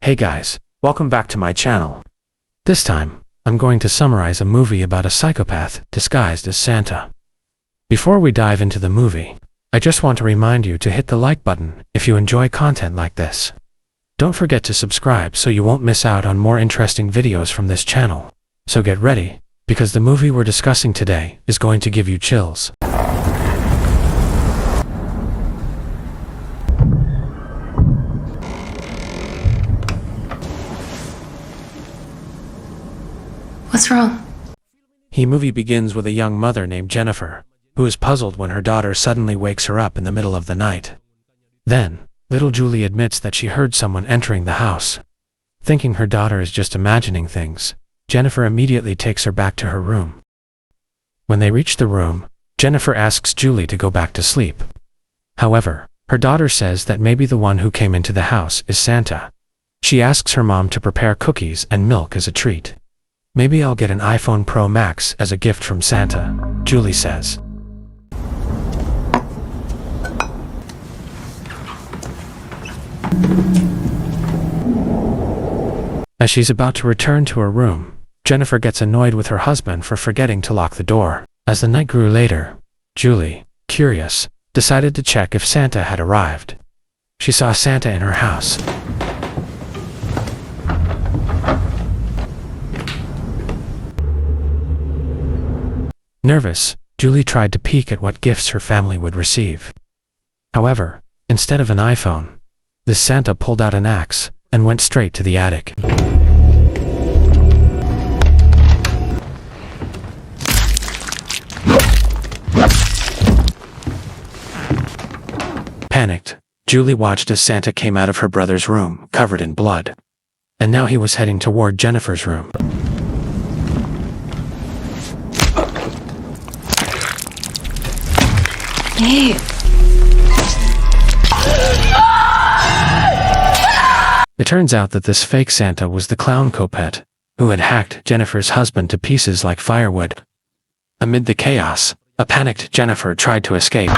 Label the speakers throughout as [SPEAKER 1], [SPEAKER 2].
[SPEAKER 1] Hey guys, welcome back to my channel. This time, I'm going to summarize a movie about a psychopath disguised as Santa. Before we dive into the movie, I just want to remind you to hit the like button if you enjoy content like this. Don't forget to subscribe so you won't miss out on more interesting videos from this channel. So get ready, because the movie we're discussing today is going to give you chills.
[SPEAKER 2] What's wrong?
[SPEAKER 1] The movie begins with a young mother named Jennifer, who is puzzled when her daughter suddenly wakes her up in the middle of the night. Then, little Julie admits that she heard someone entering the house. Thinking her daughter is just imagining things, Jennifer immediately takes her back to her room. When they reach the room, Jennifer asks Julie to go back to sleep. However, her daughter says that maybe the one who came into the house is Santa. She asks her mom to prepare cookies and milk as a treat. "Maybe I'll get an iPhone Pro Max as a gift from Santa," Julie says. As she's about to return to her room, Jennifer gets annoyed with her husband for forgetting to lock the door. As the night grew later, Julie, curious, decided to check if Santa had arrived. She saw Santa in her house. Nervous, Julie tried to peek at what gifts her family would receive. However, instead of an iPhone, this Santa pulled out an axe and went straight to the attic. Panicked, Julie watched as Santa came out of her brother's room, covered in blood. And now he was heading toward Jennifer's room.
[SPEAKER 2] Hey.
[SPEAKER 1] It turns out that this fake Santa was the clown Copet, who had hacked Jennifer's husband to pieces like firewood. Amid the chaos, a panicked Jennifer tried to escape.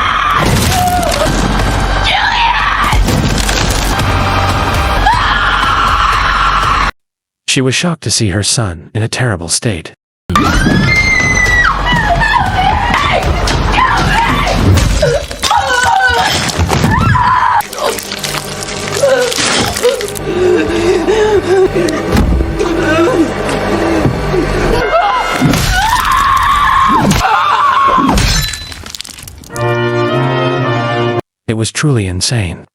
[SPEAKER 1] She was shocked to see her son in a terrible state. It was truly insane.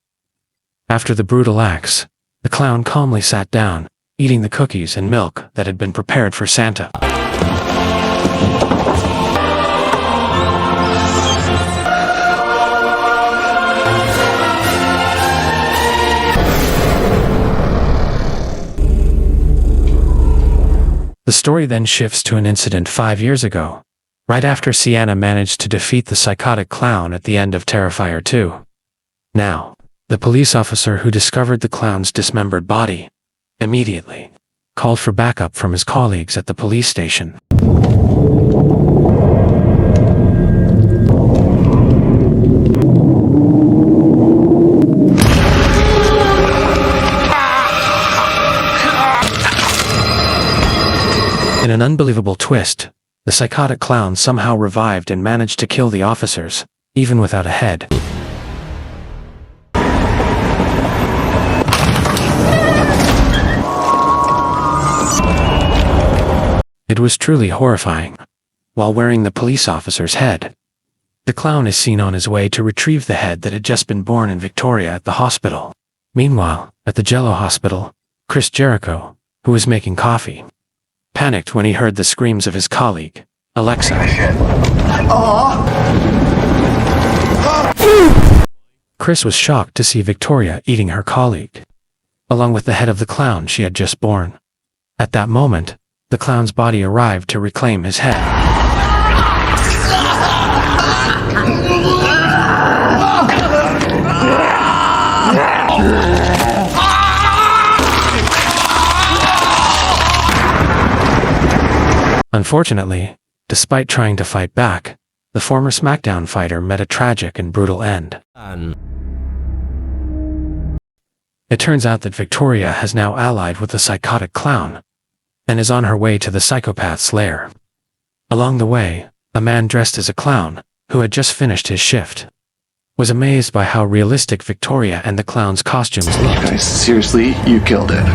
[SPEAKER 1] After the brutal acts, the clown calmly sat down, eating the cookies and milk that had been prepared for Santa. The story then shifts to an incident 5 years ago, right after Sienna managed to defeat the psychotic clown at the end of Terrifier 2. Now, the police officer who discovered the clown's dismembered body immediately called for backup from his colleagues at the police station. In an unbelievable twist, the psychotic clown somehow revived and managed to kill the officers, even without a head. It was truly horrifying. While wearing the police officer's head, the clown is seen on his way to retrieve the head that had just been born in Victoria at the hospital. Meanwhile, at the Jello hospital, Chris Jericho, who was making coffee, panicked when he heard the screams of his colleague, Alexa. Chris was shocked to see Victoria eating her colleague, along with the head of the clown she had just born. At that moment, the clown's body arrived to reclaim his head. Unfortunately, despite trying to fight back, the former SmackDown fighter met a tragic and brutal end. It turns out that Victoria has now allied with the psychotic clown and is on her way to the psychopath's lair. Along the way, a man dressed as a clown, who had just finished his shift, was amazed by how realistic Victoria and the clown's costumes looked.
[SPEAKER 3] Guys, seriously, you killed it.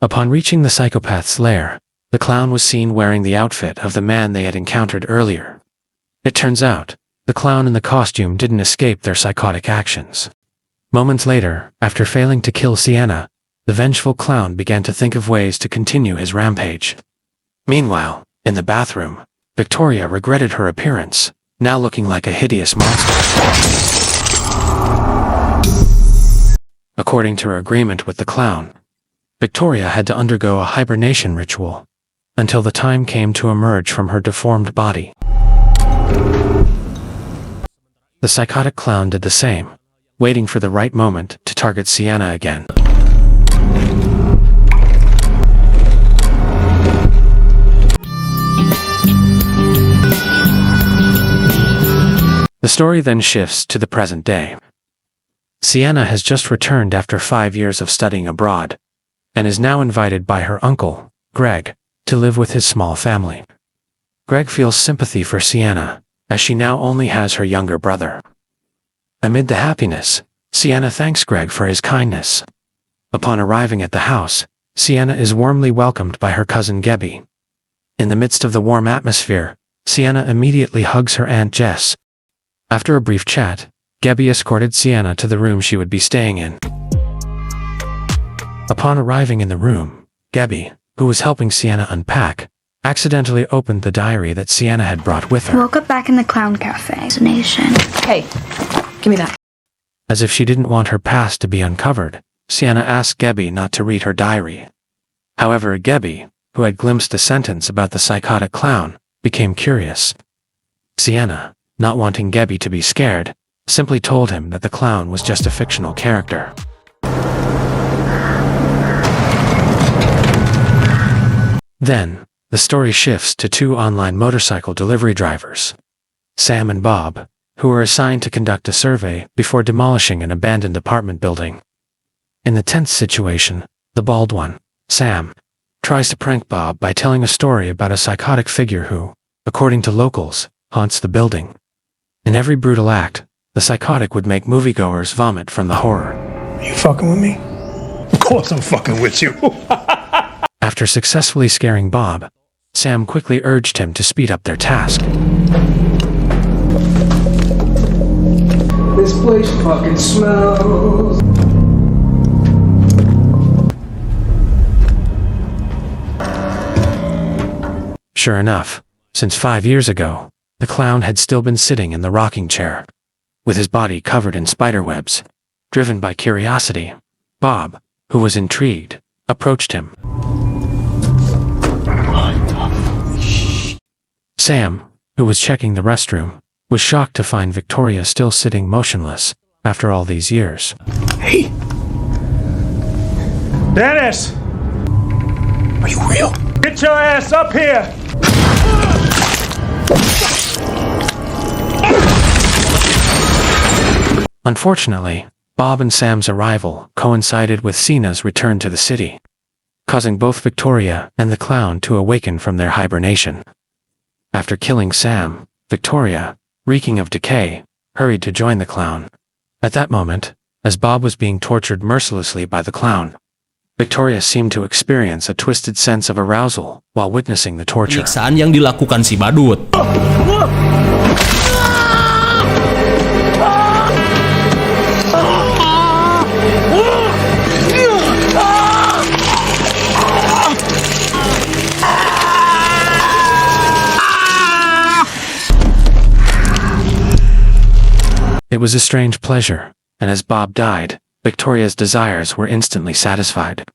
[SPEAKER 1] Upon reaching the psychopath's lair, the clown was seen wearing the outfit of the man they had encountered earlier. It turns out, the clown in the costume didn't escape their psychotic actions. Moments later, after failing to kill Sienna, the vengeful clown began to think of ways to continue his rampage. Meanwhile, in the bathroom, Victoria regretted her appearance, now looking like a hideous monster. According to her agreement with the clown, Victoria had to undergo a hibernation ritual until the time came to emerge from her deformed body. The psychotic clown did the same, waiting for the right moment to target Sienna again. The story then shifts to the present day. Sienna has just returned after 5 years of studying abroad, and is now invited by her uncle, Greg, to live with his small family. Greg feels sympathy for Sienna, as she now only has her younger brother. Amid the happiness, Sienna thanks Greg for his kindness. Upon arriving at the house, Sienna is warmly welcomed by her cousin Gebby. In the midst of the warm atmosphere, Sienna immediately hugs her Aunt Jess. After a brief chat, Gebby escorted Sienna to the room she would be staying in. Upon arriving in the room, Gebby, who was helping Sienna unpack, accidentally opened the diary that Sienna had brought with her.
[SPEAKER 4] Woke up back in the clown cafe.
[SPEAKER 2] Hey, give me that.
[SPEAKER 1] As if she didn't want her past to be uncovered, Sienna asked Gebby not to read her diary. However, Gebby, who had glimpsed a sentence about the psychotic clown, became curious. Sienna, not wanting Gebby to be scared, simply told him that the clown was just a fictional character. Then, the story shifts to 2 online motorcycle delivery drivers, Sam and Bob, who were assigned to conduct a survey before demolishing an abandoned apartment building. In the tense situation, the bald one, Sam, tries to prank Bob by telling a story about a psychotic figure who, according to locals, haunts the building. In every brutal act, the psychotic would make moviegoers vomit from the horror.
[SPEAKER 5] You fucking with me? Of course I'm fucking with you.
[SPEAKER 1] After successfully scaring Bob, Sam quickly urged him to speed up their task.
[SPEAKER 6] This place fucking smells.
[SPEAKER 1] Sure enough, since 5 years ago, the clown had still been sitting in the rocking chair, with his body covered in spiderwebs. Driven by curiosity, Bob, who was intrigued, approached him. Sam, who was checking the restroom, was shocked to find Victoria still sitting motionless after all these years.
[SPEAKER 5] Hey! Dennis! Are you real? Get your ass up here!
[SPEAKER 1] Unfortunately, Bob and Sam's arrival coincided with Siena's return to the city, causing both Victoria and the clown to awaken from their hibernation. After killing Sam, Victoria, reeking of decay, hurried to join the clown. At that moment, as Bob was being tortured mercilessly by the clown, Victoria seemed to experience a twisted sense of arousal while witnessing the torture.
[SPEAKER 7] Penyiksaan yang dilakukan si badut.
[SPEAKER 1] It was a strange pleasure, and as Bob died, Victoria's desires were instantly satisfied.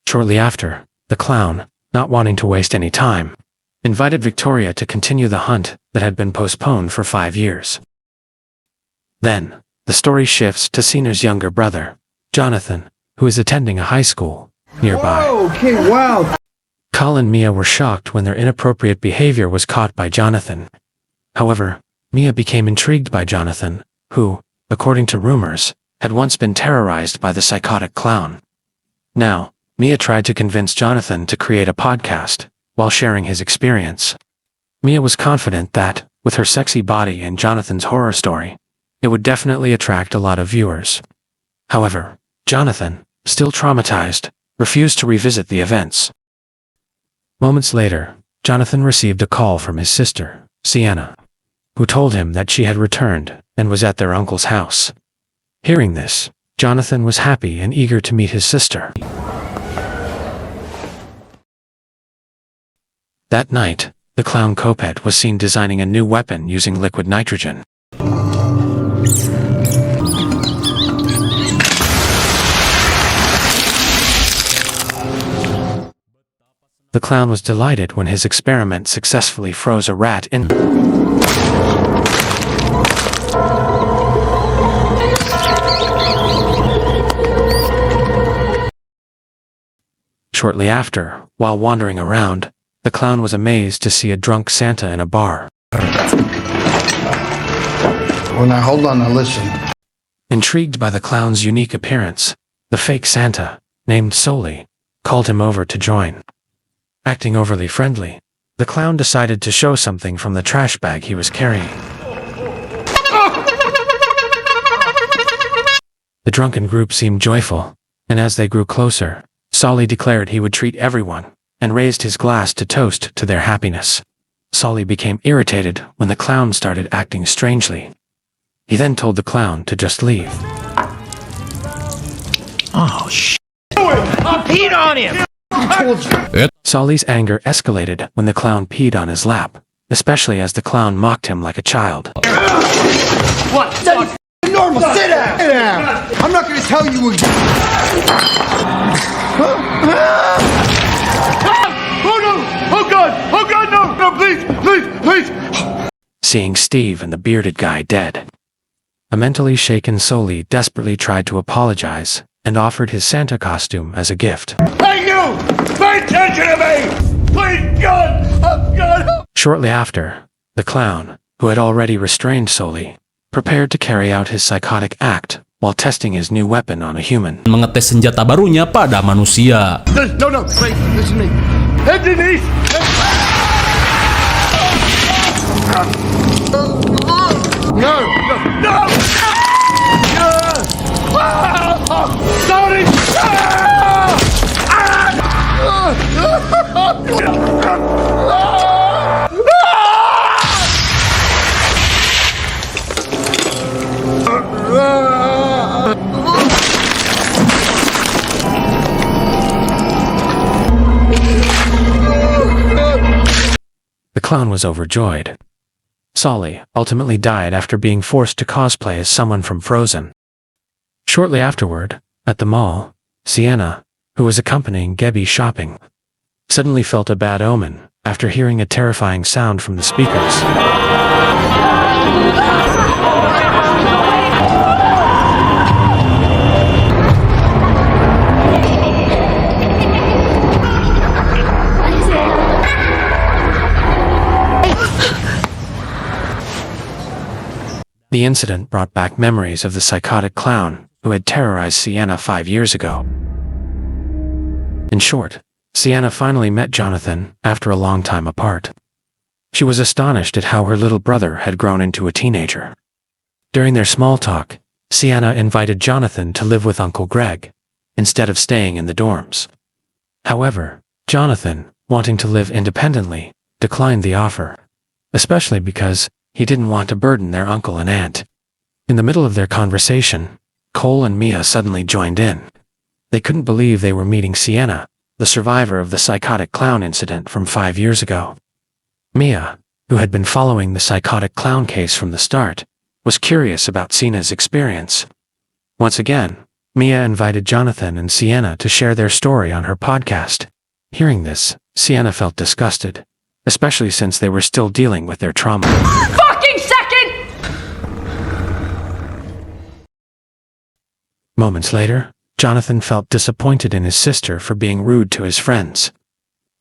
[SPEAKER 1] Shortly after, the clown, not wanting to waste any time, invited Victoria to continue the hunt that had been postponed for 5 years. Then, the story shifts to Siena's younger brother, Jonathan, who is attending a high school nearby.
[SPEAKER 6] Okay, wow.
[SPEAKER 1] Call and Mia were shocked when their inappropriate behavior was caught by Jonathan. However, Mia became intrigued by Jonathan, who, according to rumors, had once been terrorized by the psychotic clown. Now, Mia tried to convince Jonathan to create a podcast, while sharing his experience. Mia was confident that, with her sexy body and Jonathan's horror story, it would definitely attract a lot of viewers. However, Jonathan, still traumatized, refused to revisit the events. Moments later, Jonathan received a call from his sister, Sienna, who told him that she had returned and was at their uncle's house. Hearing this, Jonathan was happy and eager to meet his sister. That night, the clown Copet was seen designing a new weapon using liquid nitrogen. The clown was delighted when his experiment successfully froze a rat in. Shortly after, while wandering around, the clown was amazed to see a drunk Santa in a bar.
[SPEAKER 8] Well, now hold on, now listen.
[SPEAKER 1] Intrigued by the clown's unique appearance, the fake Santa, named Soli, called him over to join. Acting overly friendly, the clown decided to show something from the trash bag he was carrying. The drunken group seemed joyful, and as they grew closer, Soli declared he would treat everyone, and raised his glass to toast to their happiness. Soli became irritated when the clown started acting strangely. He then told the clown to just leave.
[SPEAKER 5] Oh, shit. I peed on him!
[SPEAKER 8] I told you.
[SPEAKER 1] Soli's anger escalated when the clown peed on his lap, especially as the clown mocked him like a child.
[SPEAKER 5] What?
[SPEAKER 8] That's normal. Sit down. Sit down. I'm not going to tell you again.
[SPEAKER 5] Oh no! Oh God! Oh God, no! No, please! Please! Please!
[SPEAKER 1] Seeing Steve and the bearded guy dead, a mentally shaken Soli desperately tried to apologize and offered his Santa costume as a gift.
[SPEAKER 5] Hey you! Pay attention to me! Please, God! Oh God!
[SPEAKER 1] Shortly after, the clown, who had already restrained Soli, prepared to carry out his psychotic act while testing his new weapon on a human.
[SPEAKER 7] Mengetes senjata barunya pada manusia.
[SPEAKER 8] No, wait, listen to me.
[SPEAKER 5] Hey, Denise!
[SPEAKER 8] No!
[SPEAKER 5] Sorry!
[SPEAKER 1] The clown was overjoyed. Soli ultimately died after being forced to cosplay as someone from Frozen. Shortly afterward, at the mall, Sienna, who was accompanying Gebby shopping, suddenly felt a bad omen after hearing a terrifying sound from the speakers. The incident brought back memories of the psychotic clown who had terrorized Sienna 5 years ago. In short, Sienna finally met Jonathan after a long time apart. She was astonished at how her little brother had grown into a teenager. During their small talk, Sienna invited Jonathan to live with Uncle Greg, instead of staying in the dorms. However, Jonathan, wanting to live independently, declined the offer, especially because he didn't want to burden their uncle and aunt. In the middle of their conversation, Cole and Mia suddenly joined in. They couldn't believe they were meeting Sienna, the survivor of the psychotic clown incident from 5 years ago. Mia, who had been following the psychotic clown case from the start, was curious about Siena's experience. Once again, Mia invited Jonathan and Sienna to share their story on her podcast. Hearing this, Sienna felt disgusted, especially since they were still dealing with their trauma.
[SPEAKER 2] Fucking second!
[SPEAKER 1] Moments later, Jonathan felt disappointed in his sister for being rude to his friends.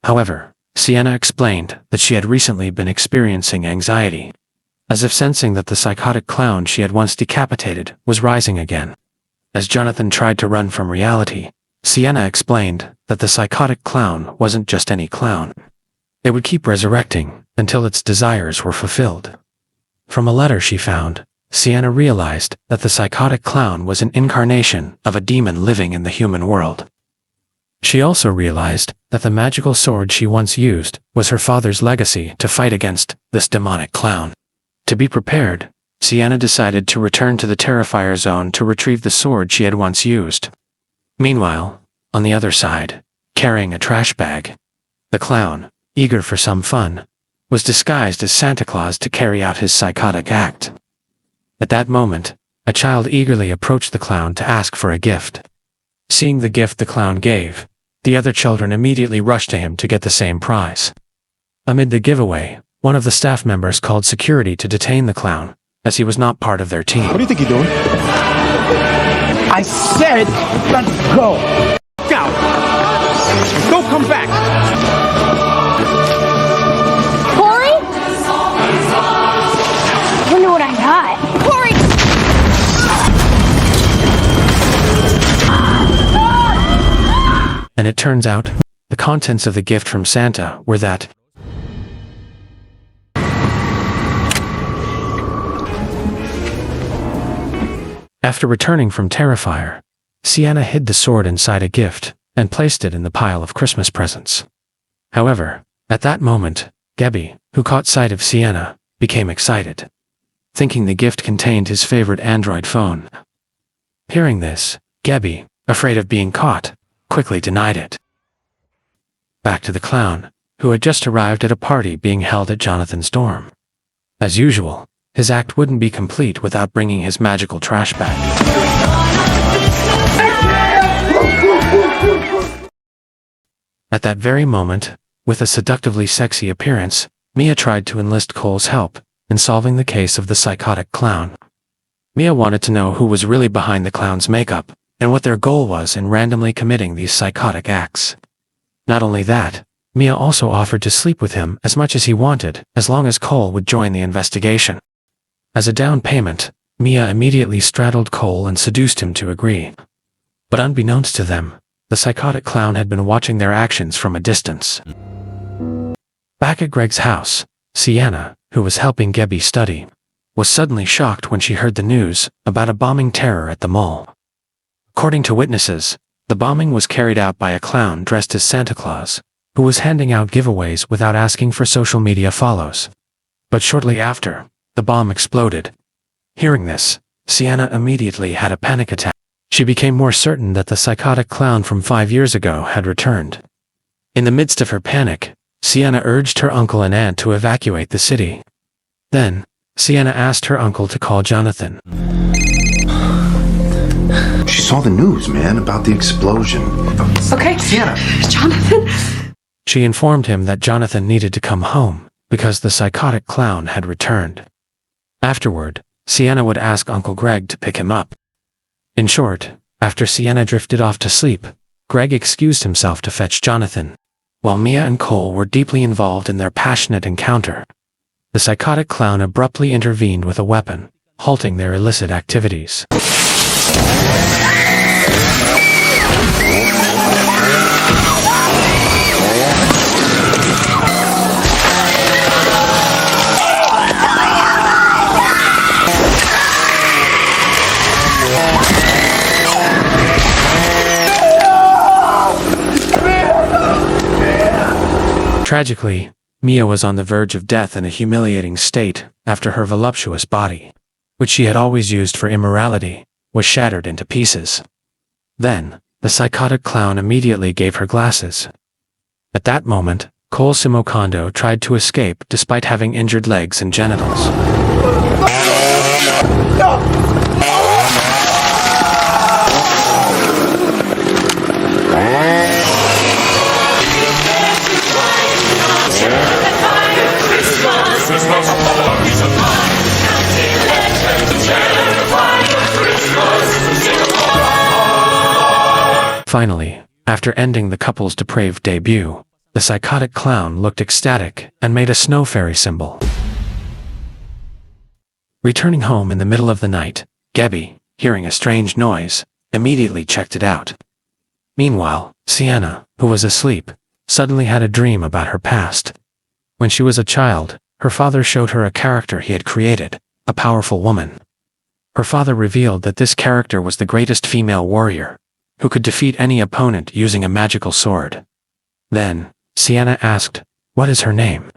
[SPEAKER 1] However, Sienna explained that she had recently been experiencing anxiety, as if sensing that the psychotic clown she had once decapitated was rising again. As Jonathan tried to run from reality, Sienna explained that the psychotic clown wasn't just any clown. It would keep resurrecting until its desires were fulfilled. From a letter she found, Sienna realized that the psychotic clown was an incarnation of a demon living in the human world. She also realized that the magical sword she once used was her father's legacy to fight against this demonic clown. To be prepared, Sienna decided to return to the Terrifier zone to retrieve the sword she had once used. Meanwhile, on the other side, carrying a trash bag, the clown, eager for some fun, was disguised as Santa Claus to carry out his psychotic act. At that moment, a child eagerly approached the clown to ask for a gift. Seeing the gift the clown gave, the other children immediately rushed to him to get the same prize. Amid the giveaway, one of the staff members called security to detain the clown, as he was not part of their team.
[SPEAKER 8] What do you think you're doing? I said, let's go. Out. Don't come back.
[SPEAKER 2] Corey? I wonder what I got. Corey!
[SPEAKER 1] And it turns out, the contents of the gift from Santa were that after returning from Terrifier, Sienna hid the sword inside a gift and placed it in the pile of Christmas presents. However, at that moment, Gebby, who caught sight of Sienna, became excited, thinking the gift contained his favorite Android phone. Hearing this, Gebby, afraid of being caught, quickly denied it. Back to the clown, who had just arrived at a party being held at Jonathan's dorm. As usual, his act wouldn't be complete without bringing his magical trash bag. At that very moment, with a seductively sexy appearance, Mia tried to enlist Cole's help in solving the case of the psychotic clown. Mia wanted to know who was really behind the clown's makeup, and what their goal was in randomly committing these psychotic acts. Not only that, Mia also offered to sleep with him as much as he wanted, as long as Cole would join the investigation. As a down payment, Mia immediately straddled Cole and seduced him to agree. But unbeknownst to them, the psychotic clown had been watching their actions from a distance. Back at Greg's house, Sienna, who was helping Gebby study, was suddenly shocked when she heard the news about a bombing terror at the mall. According to witnesses, the bombing was carried out by a clown dressed as Santa Claus, who was handing out giveaways without asking for social media follows. But shortly after, the bomb exploded. Hearing this, Sienna immediately had a panic attack. She became more certain that the psychotic clown from 5 years ago had returned. In the midst of her panic, Sienna urged her uncle and aunt to evacuate the city. Then, Sienna asked her uncle to call Jonathan.
[SPEAKER 3] She saw the news, man, about the explosion.
[SPEAKER 4] Okay,
[SPEAKER 3] Sienna.
[SPEAKER 4] Jonathan.
[SPEAKER 1] She informed him that Jonathan needed to come home, because the psychotic clown had returned. Afterward, Sienna would ask Uncle Greg to pick him up. In short, after Sienna drifted off to sleep, Greg excused himself to fetch Jonathan, while Mia and Cole were deeply involved in their passionate encounter. The psychotic clown abruptly intervened with a weapon, halting their illicit activities. Tragically, Mia was on the verge of death in a humiliating state after her voluptuous body, which she had always used for immorality, was shattered into pieces. Then, the psychotic clown immediately gave her glasses. At that moment, Cole Simokondo tried to escape despite having injured legs and genitals. Finally, after ending the couple's depraved debut, The psychotic clown looked ecstatic and made a snow fairy symbol. Returning home in the middle of the night, Gabby, hearing a strange noise, immediately checked it out. Meanwhile, Sienna, who was asleep, suddenly had a dream about her past. When she was a child, her father showed her a character he had created, a powerful woman. Her father revealed that this character was the greatest female warrior, who could defeat any opponent using a magical sword. Then, Sienna asked, "What is her name?"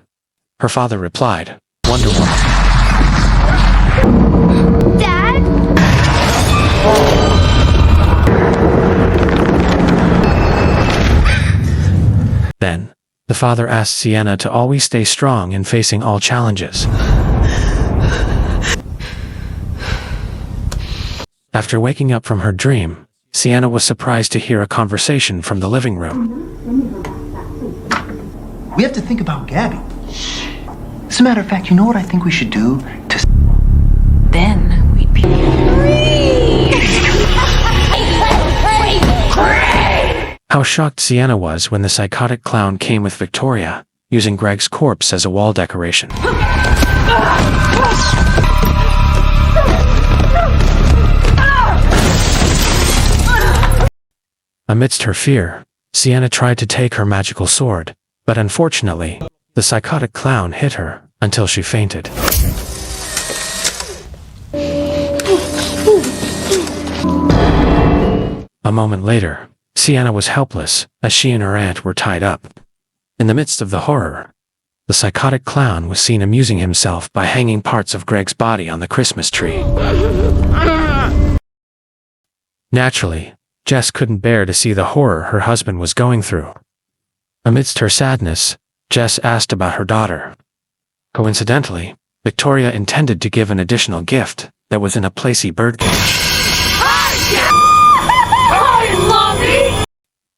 [SPEAKER 1] Her father replied, "Wonder Woman."
[SPEAKER 2] Dad?
[SPEAKER 1] Then, the father asked Sienna to always stay strong in facing all challenges. After waking up from her dream, Sienna was surprised to hear a conversation from the living room.
[SPEAKER 3] We have to think about Gabby. As a matter of fact, you know what I think we should do to...
[SPEAKER 9] Then we'd be
[SPEAKER 1] How shocked Sienna was when the psychotic clown came with Victoria, using Greg's corpse as a wall decoration. Amidst her fear, Sienna tried to take her magical sword, but unfortunately, the psychotic clown hit her until she fainted. A moment later, Sienna was helpless as she and her aunt were tied up. In the midst of the horror, the psychotic clown was seen amusing himself by hanging parts of Greg's body on the Christmas tree. Naturally, Jess couldn't bear to see the horror her husband was going through. Amidst her sadness, Jess asked about her daughter. Coincidentally, Victoria intended to give an additional gift that was in a placey birdcage.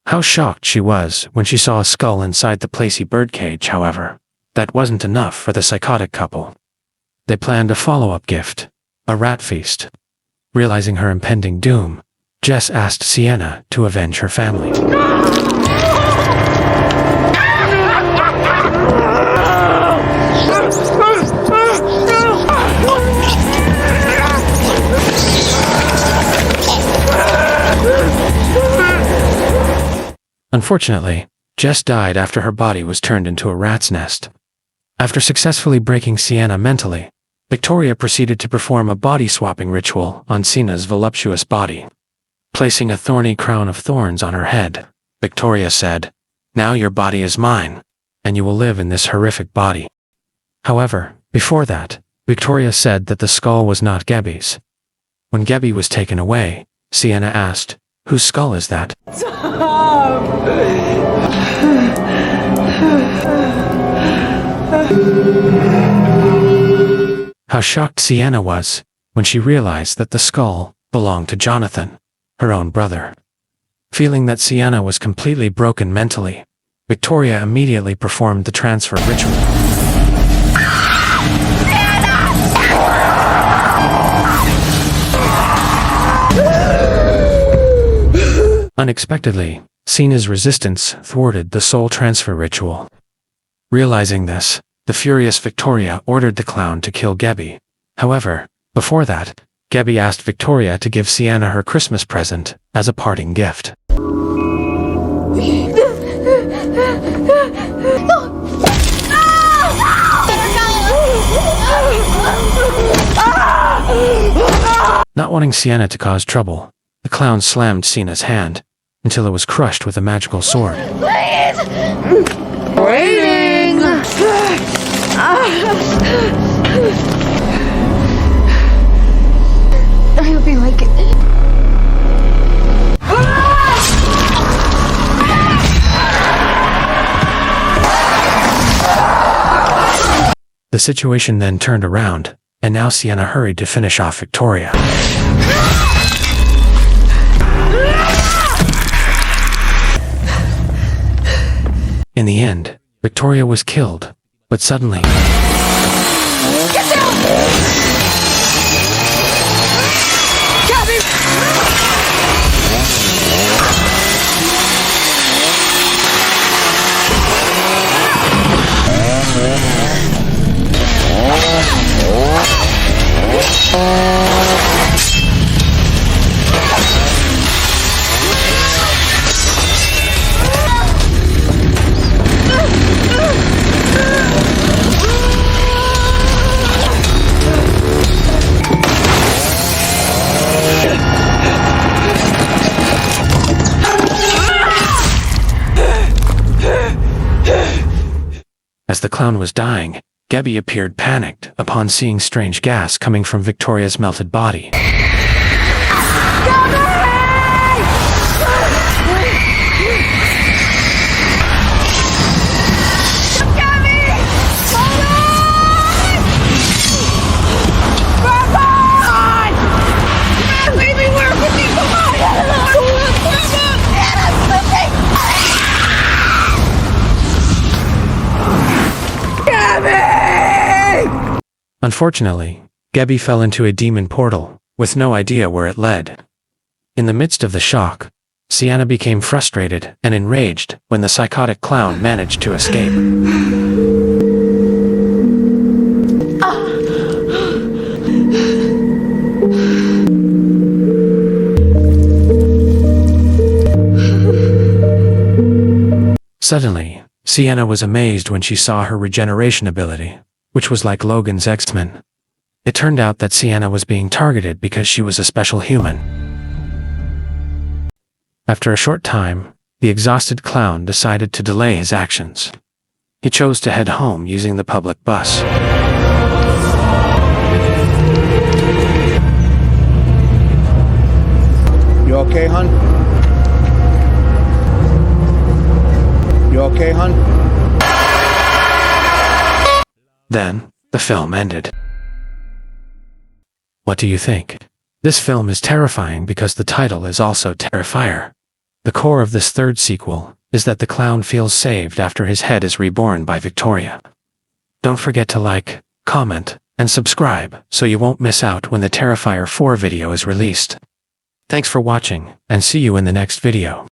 [SPEAKER 1] How shocked she was when she saw a skull inside the placey birdcage, however. That wasn't enough for the psychotic couple. They planned a follow-up gift, a rat feast. Realizing her impending doom, Jess asked Sienna to avenge her family. Unfortunately, Jess died after her body was turned into a rat's nest. After successfully breaking Sienna mentally, Victoria proceeded to perform a body-swapping ritual on Siena's voluptuous body. Placing a thorny crown of thorns on her head, Victoria said, "Now your body is mine, and you will live in this horrific body." However, before that, Victoria said that the skull was not Gabby's. When Gabby was taken away, Sienna asked, "Whose skull is that?" How shocked Sienna was when she realized that the skull belonged to Jonathan, her own brother. Feeling that Sienna was completely broken mentally, Victoria immediately performed the transfer ritual. Unexpectedly, Siena's resistance thwarted the soul transfer ritual. Realizing this, the furious Victoria ordered the clown to kill Gabby. However, before that, Gabby asked Victoria to give Sienna her Christmas present as a parting gift. Not wanting Sienna to cause trouble, the clown slammed Siena's hand until it was crushed with a magical sword.
[SPEAKER 2] Waiting! I hope you like it.
[SPEAKER 1] The situation then turned around, and now Sienna hurried to finish off Victoria. In the end, Victoria was killed, but suddenly...
[SPEAKER 2] Get down!
[SPEAKER 1] As the clown was dying, Gabby appeared panicked upon seeing strange gas coming from Victoria's melted body. Unfortunately, Gabby fell into a demon portal, with no idea where it led. In the midst of the shock, Sienna became frustrated and enraged when the psychotic clown managed to escape. Suddenly, Sienna was amazed when she saw her regeneration ability, which was like Logan's X-Men. It turned out that Sienna was being targeted because she was a special human. After a short time, the exhausted clown decided to delay his actions. He chose to head home using the public bus.
[SPEAKER 8] You okay, hon? You okay, hon?
[SPEAKER 1] Then, the film ended. What do you think? This film is terrifying because the title is also Terrifier. The core of this third sequel is that the clown feels saved after his head is reborn by Victoria. Don't forget to like, comment, and subscribe so you won't miss out when the Terrifier 4 video is released. Thanks for watching, and see you in the next video.